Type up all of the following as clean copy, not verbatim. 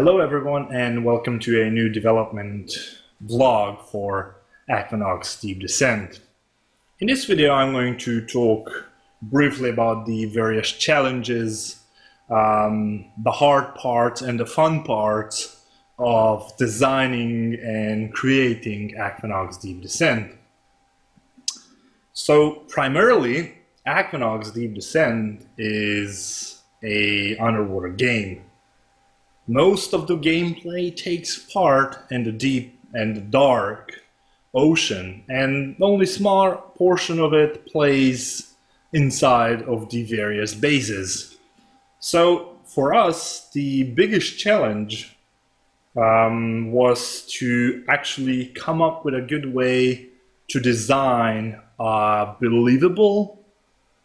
Hello everyone and welcome to a new development vlog for Aquanox Deep Descent. In this video I'm going to talk briefly about the various challenges, the hard parts and the fun parts of designing and creating Aquanox Deep Descent. So primarily Aquanox Deep Descent is an underwater game. Most of the gameplay takes part in the deep and the dark ocean, and only a small portion of it plays inside of the various bases. So for us, the biggest challenge was to actually come up with a good way to design a believable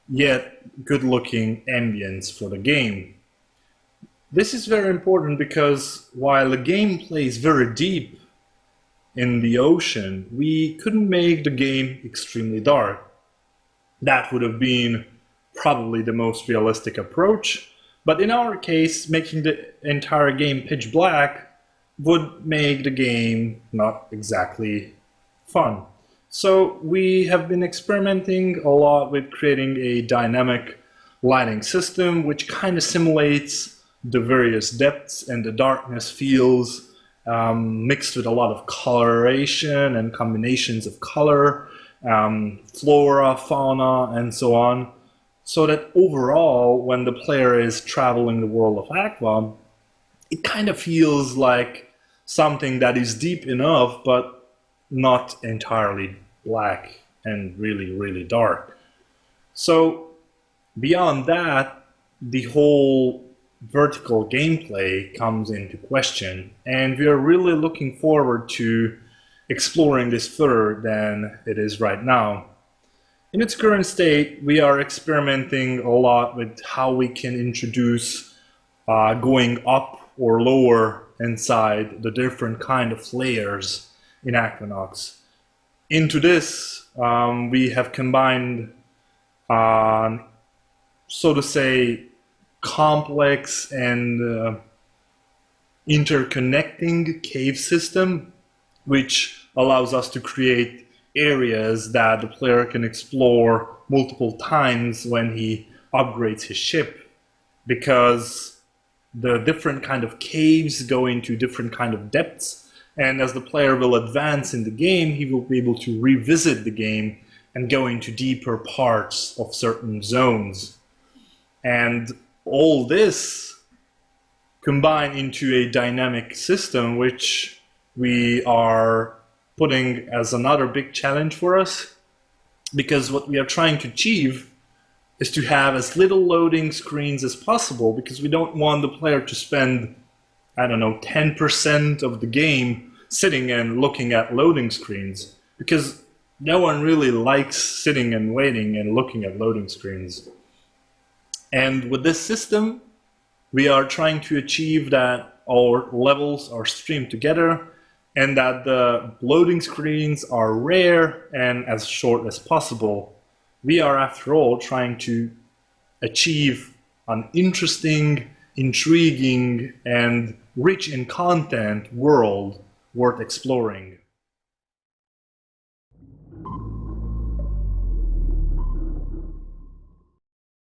yet good-looking ambience for the game. This is very important because while the game plays very deep in the ocean, we couldn't make the game extremely dark. That would have been probably the most realistic approach, but in our case, making the entire game pitch black would make the game not exactly fun. So we have been experimenting a lot with creating a dynamic lighting system which kind of simulates the various depths and the darkness feels, mixed with a lot of coloration and combinations of color, flora, fauna, and so on, so that overall, when the player is traveling the world of Aqua, it kind of feels like something that is deep enough, but not entirely black and really dark. So beyond that, the whole vertical gameplay comes into question, and we are really looking forward to exploring this further than it is right now. In its current state, we are experimenting a lot with how we can introduce going up or lower inside the different kind of layers in Aquanox. Into this, we have combined, so to say, complex and interconnecting cave system, which allows us to create areas that the player can explore multiple times when he upgrades his ship, because the different kind of caves go into different kind of depths, and as the player will advance in the game, he will be able to revisit the game and go into deeper parts of certain zones. And all this combined into a dynamic system, which we are putting as another big challenge for us, because what we are trying to achieve is to have as little loading screens as possible, because we don't want the player to spend, I don't know, 10% of the game sitting and looking at loading screens, because no one really likes sitting and waiting and looking at loading screens. And with this system, we are trying to achieve that our levels are streamed together and that the loading screens are rare and as short as possible. We are, after all, trying to achieve an interesting, intriguing, and rich in content world worth exploring.